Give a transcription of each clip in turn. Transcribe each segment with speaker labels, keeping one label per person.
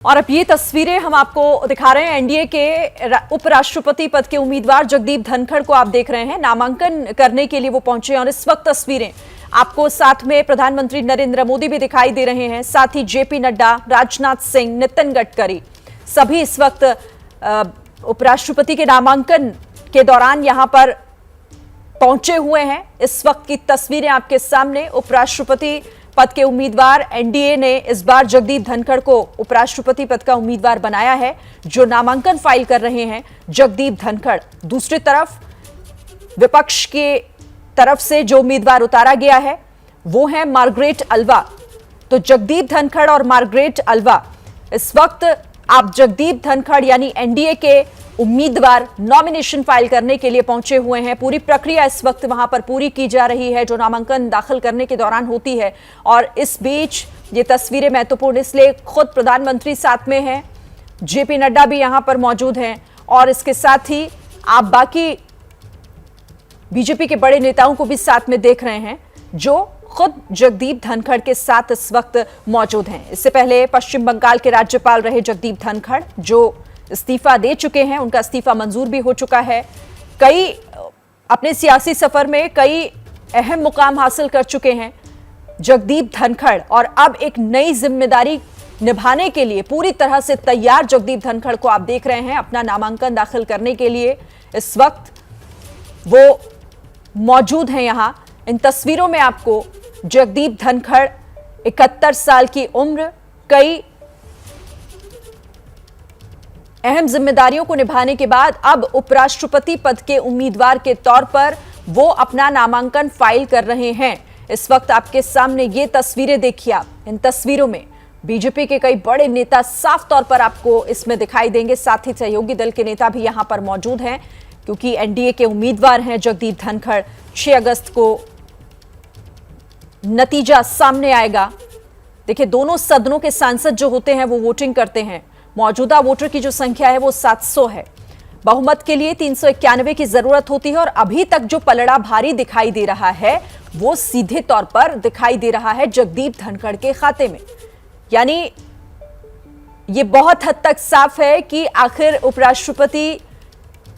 Speaker 1: और अब ये तस्वीरें हम आपको दिखा रहे हैं। एनडीए के उपराष्ट्रपति पद के उम्मीदवार जगदीप धनखड़ को आप देख रहे हैं, नामांकन करने के लिए वो पहुंचे हैं। और इस वक्त तस्वीरें आपको साथ में प्रधानमंत्री नरेंद्र मोदी भी दिखाई दे रहे हैं, साथ ही जेपी नड्डा, राजनाथ सिंह, नितिन गडकरी सभी इस वक्त उपराष्ट्रपति के नामांकन के दौरान यहां पर पहुंचे हुए हैं। इस वक्त की तस्वीरें आपके सामने। उपराष्ट्रपति पद के उम्मीदवार एनडीए ने इस बार जगदीप धनखड़ को उपराष्ट्रपति पद का उम्मीदवार बनाया है, जो नामांकन फाइल कर रहे हैं जगदीप धनखड़। दूसरी तरफ विपक्ष के तरफ से जो उम्मीदवार उतारा गया है वो है मार्गरेट अल्वा। तो जगदीप धनखड़ और मार्गरेट अल्वा, इस वक्त आप जगदीप धनखड़ यानी एनडीए के उम्मीदवार नॉमिनेशन फाइल करने के लिए पहुंचे हुए हैं। पूरी प्रक्रिया इस वक्त वहां पर पूरी की जा रही है, जो नामांकन दाखिल करने के दौरान होती है। और इस बीच ये तस्वीरें महत्वपूर्ण इसलिए, खुद प्रधानमंत्री साथ में हैं, जेपी नड्डा भी यहां पर मौजूद हैं, और इसके साथ ही आप बाकी बीजेपी के बड़े नेताओं को भी साथ में देख रहे हैं, जो खुद जगदीप धनखड़ के साथ इस वक्त मौजूद हैं। इससे पहले पश्चिम बंगाल के राज्यपाल रहे जगदीप धनखड़, जो इस्तीफा दे चुके हैं, उनका इस्तीफा मंजूर भी हो चुका है। कई अपने सियासी सफर में कई अहम मुकाम हासिल कर चुके हैं जगदीप धनखड़, और अब एक नई जिम्मेदारी निभाने के लिए पूरी तरह से तैयार जगदीप धनखड़ को आप देख रहे हैं अपना नामांकन दाखिल करने के लिए। इस वक्त वो मौजूद हैं यहां। इन तस्वीरों में आपको जगदीप धनखड़ 71 साल की उम्र, कई अहम जिम्मेदारियों को निभाने के बाद अब उपराष्ट्रपति पद के उम्मीदवार के तौर पर वो अपना नामांकन फाइल कर रहे हैं। इस वक्त आपके सामने ये तस्वीरें देखिए आप। इन तस्वीरों में बीजेपी के कई बड़े नेता साफ तौर पर आपको इसमें दिखाई देंगे, साथ ही सहयोगी दल के नेता भी यहां पर मौजूद हैं, क्योंकि एनडीए के उम्मीदवार हैं जगदीप धनखड़। 6 अगस्त को नतीजा सामने आएगा। देखिए, दोनों सदनों के सांसद जो होते हैं वो वोटिंग करते हैं। मौजूदा वोटर की जो संख्या है वो 700 है। बहुमत के लिए 391 की जरूरत होती है, और अभी तक जो पलड़ा भारी दिखाई दे रहा है वो सीधे तौर पर दिखाई दे रहा है जगदीप धनखड़ के खाते में। यानी ये बहुत हद तक साफ है कि आखिर उपराष्ट्रपति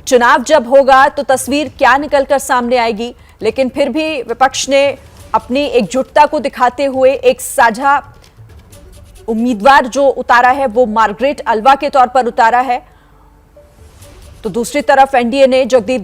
Speaker 1: चुनाव जब होगा तो तस्वीर क्या निकलकर सामने आएगी। लेकिन फिर भी विपक्ष ने अपनी एकजुटता को दिखाते हुए एक साझा उम्मीदवार जो उतारा है वो मार्गरेट अल्वा के तौर पर उतारा है। तो दूसरी तरफ एनडीए ने जगदीप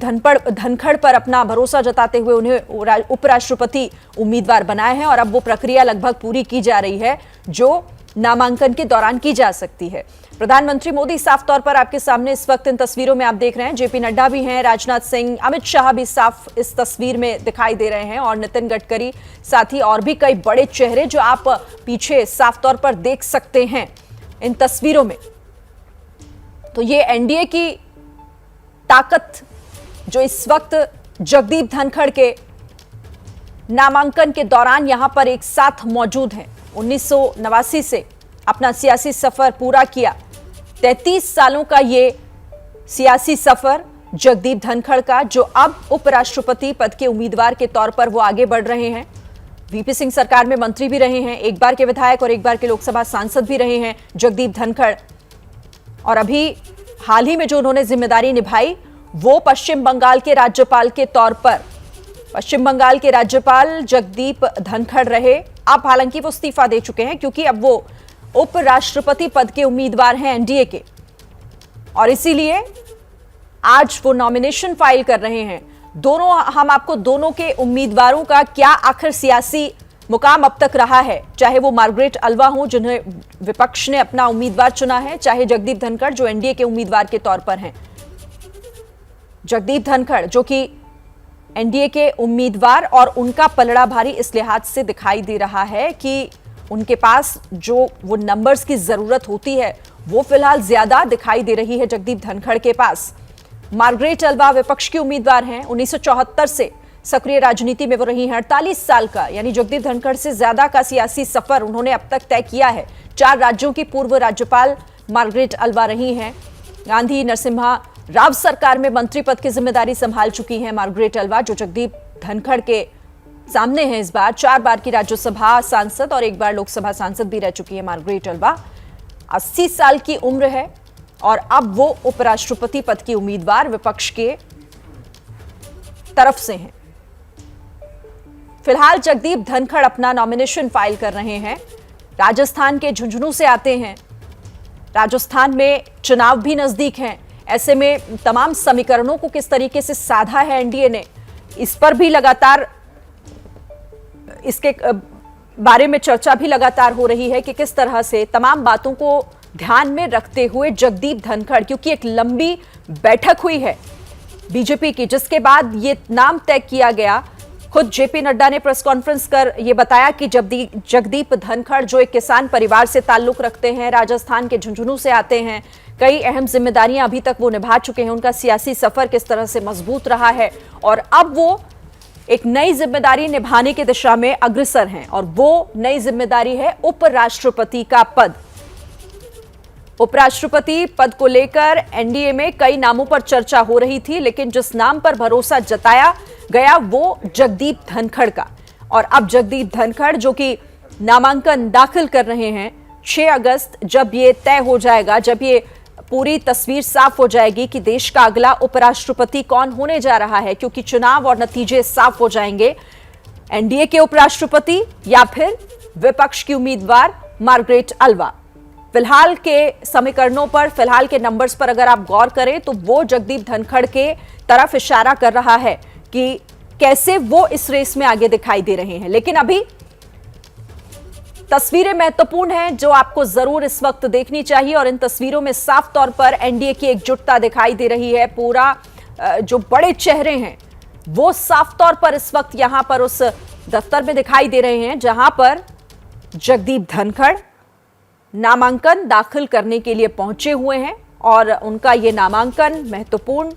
Speaker 1: धनखड़ पर अपना भरोसा जताते हुए उन्हें उपराष्ट्रपति उम्मीदवार बनाया है, और अब वो प्रक्रिया लगभग पूरी की जा रही है जो नामांकन के दौरान की जा सकती है। प्रधानमंत्री मोदी साफ तौर पर आपके सामने इस वक्त इन तस्वीरों में आप देख रहे हैं। जेपी नड्डा भी हैं, राजनाथ सिंह, अमित शाह भी साफ इस तस्वीर में दिखाई दे रहे हैं, और नितिन गडकरी, साथ ही और भी कई बड़े चेहरे जो आप पीछे साफ तौर पर देख सकते हैं इन तस्वीरों में। तो ये एनडीए की ताकत जो इस वक्त जगदीप धनखड़ के नामांकन के दौरान यहां पर एक साथ मौजूद है। 1989 से अपना सियासी सफर पूरा किया। 33 सालों का ये सियासी सफर जगदीप धनखड़ का, जो अब उपराष्ट्रपति पद के उम्मीदवार के तौर पर वो आगे बढ़ रहे हैं। वीपी सिंह सरकार में मंत्री भी रहे हैं, एक बार के विधायक और एक बार के लोकसभा सांसद भी रहे हैं जगदीप धनखड़। और अभी हाल ही में जो उन्होंने जिम्मेदारी निभाई वो पश्चिम बंगाल के राज्यपाल के तौर पर, पश्चिम बंगाल के राज्यपाल जगदीप धनखड़ रहे। अब हालांकि वो इस्तीफा दे चुके हैं, क्योंकि अब वो उपराष्ट्रपति पद के उम्मीदवार हैं एनडीए के, और इसीलिए आज वो नॉमिनेशन फाइल कर रहे हैं। दोनों, हम आपको दोनों के उम्मीदवारों का क्या आखिर सियासी मुकाम अब तक रहा है, चाहे वो मार्गरेट अल्वा हो जिन्हें विपक्ष ने अपना उम्मीदवार चुना है, चाहे जगदीप धनखड़ जो एनडीए के उम्मीदवार के तौर पर हैं। जगदीप धनखड़ जो कि एनडीए के उम्मीदवार, और उनका पलड़ा भारी इस लिहाज से दिखाई दे रहा है कि उनके पास जो वो नंबर्स की जरूरत होती है वो फिलहाल ज्यादा दिखाई दे रही है जगदीप धनखड़ के पास। मार्गरेट अल्वा विपक्ष की उम्मीदवार हैं। 1974 से सक्रिय राजनीति में वो रही हैं। 48 साल का, यानी जगदीप धनखड़ से ज्यादा का सियासी सफर उन्होंने अब तक तय किया है। 4 राज्यों की पूर्व राज्यपाल मार्गरेट अल्वा रही हैं। गांधी नरसिम्हा राव सरकार में मंत्री पद की जिम्मेदारी संभाल चुकी हैं मार्गरेट अल्वा, जो जगदीप धनखड़ के सामने है इस बार। 4 बार की राज्यसभा सांसद और 1 बार लोकसभा सांसद भी रह चुकी है मार्गरेट अल्वा। 80 साल की उम्र है और अब वो उपराष्ट्रपति पद की उम्मीदवार विपक्ष के तरफ से हैं। फिलहाल जगदीप धनखड़ अपना नॉमिनेशन फाइल कर रहे हैं। राजस्थान के झुंझुनू से आते हैं। राजस्थान में चुनाव भी नजदीक हैं। ऐसे में तमाम समीकरणों को किस तरीके से साधा है एनडीए ने, इस पर भी लगातार इसके बारे में चर्चा भी लगातार हो रही है कि किस तरह से तमाम बातों को ध्यान में रखते हुए जगदीप धनखड़, क्योंकि एक लंबी बैठक हुई है बीजेपी की, जिसके बाद ये नाम तय किया गया। खुद जेपी नड्डा ने प्रेस कॉन्फ्रेंस कर यह बताया कि जगदीप धनखड़ जो एक किसान परिवार से ताल्लुक रखते हैं, राजस्थान के झुंझुनू से आते हैं, कई अहम जिम्मेदारियां अभी तक वो निभा चुके हैं, उनका सियासी सफर किस तरह से मजबूत रहा है और अब वो एक नई जिम्मेदारी निभाने की दिशा में अग्रसर हैं और वो नई जिम्मेदारी है उपराष्ट्रपति का पद। उपराष्ट्रपति पद को लेकर एनडीए में कई नामों पर चर्चा हो रही थी, लेकिन जिस नाम पर भरोसा जताया गया वो जगदीप धनखड़ का। और अब जगदीप धनखड़ जो कि नामांकन दाखिल कर रहे हैं, 6 अगस्त जब ये तय हो जाएगा, जब ये पूरी तस्वीर साफ हो जाएगी कि देश का अगला उपराष्ट्रपति कौन होने जा रहा है, क्योंकि चुनाव और नतीजे साफ हो जाएंगे, एनडीए के उपराष्ट्रपति या फिर विपक्ष की उम्मीदवार मार्गरेट अल्वा। फिलहाल के समीकरणों पर, फिलहाल के नंबर्स पर अगर आप गौर करें तो वो जगदीप धनखड़ के तरफ इशारा कर रहा है कि कैसे वो इस रेस में आगे दिखाई दे रहे हैं। लेकिन अभी तस्वीरें महत्वपूर्ण हैं जो आपको जरूर इस वक्त देखनी चाहिए और इन तस्वीरों में साफ तौर पर एनडीए की एकजुटता दिखाई दे रही है। पूरा जो बड़े चेहरे हैं वो साफ तौर पर इस वक्त यहां पर उस दफ्तर में दिखाई दे रहे हैं जहां पर जगदीप धनखड़ नामांकन दाखिल करने के लिए पहुंचे हुए हैं और उनका ये नामांकन महत्वपूर्ण,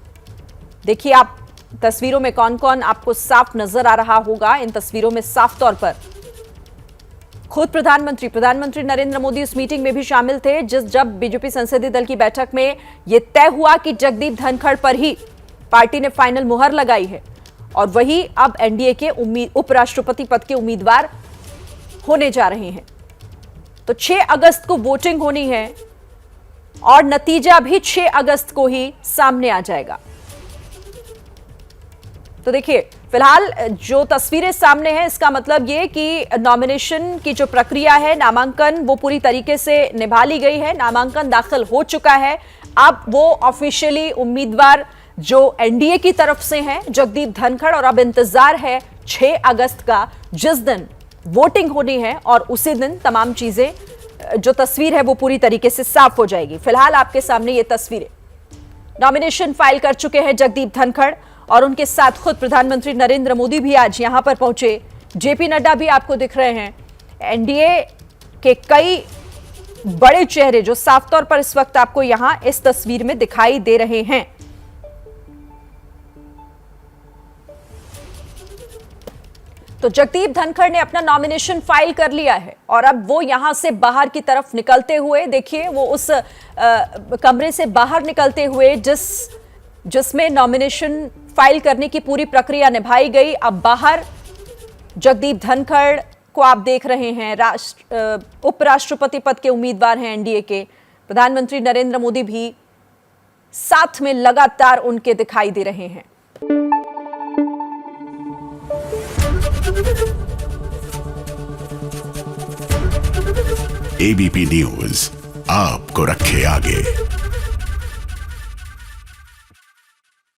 Speaker 1: देखिए आप तस्वीरों में कौन कौन आपको साफ नजर आ रहा होगा। इन तस्वीरों में साफ तौर पर खुद प्रधानमंत्री नरेंद्र मोदी उस मीटिंग में भी शामिल थे जब बीजेपी संसदीय दल की बैठक में यह तय हुआ कि जगदीप धनखड़ पर ही पार्टी ने फाइनल मुहर लगाई है और वही अब एनडीए के उपराष्ट्रपति पद के उम्मीदवार होने जा रहे हैं। तो 6 अगस्त को वोटिंग होनी है और नतीजा भी 6 अगस्त को ही सामने आ जाएगा। तो देखिए फिलहाल जो तस्वीरें सामने हैं, इसका मतलब ये कि नॉमिनेशन की जो प्रक्रिया है, नामांकन वो पूरी तरीके से निभा ली गई है, नामांकन दाखिल हो चुका है। अब वो ऑफिशियली उम्मीदवार जो एनडीए की तरफ से हैं जगदीप धनखड़, और अब इंतजार है 6 अगस्त का जिस दिन वोटिंग होनी है और उसी दिन तमाम चीजें, जो तस्वीर है वो पूरी तरीके से साफ हो जाएगी। फिलहाल आपके सामने ये तस्वीरें, नॉमिनेशन फाइल कर चुके हैं जगदीप धनखड़ और उनके साथ खुद प्रधानमंत्री नरेंद्र मोदी भी आज यहां पर पहुंचे, जेपी नड्डा भी आपको दिख रहे हैं। एनडीए के कई बड़े चेहरे जो साफ तौर पर इस वक्त आपको यहां इस तस्वीर में दिखाई दे रहे हैं। तो जगदीप धनखड़ ने अपना नॉमिनेशन फाइल कर लिया है और अब वो यहां से बाहर की तरफ निकलते हुए, देखिए वो उस कमरे से बाहर निकलते हुए जिसमें नॉमिनेशन फाइल करने की पूरी प्रक्रिया निभाई गई, अब बाहर जगदीप धनखड़ को आप देख रहे हैं, उपराष्ट्रपति पद के उम्मीदवार हैं एनडीए के। प्रधानमंत्री नरेंद्र मोदी भी साथ में लगातार उनके दिखाई दे रहे हैं।
Speaker 2: एबीपी न्यूज आपको रखे आगे।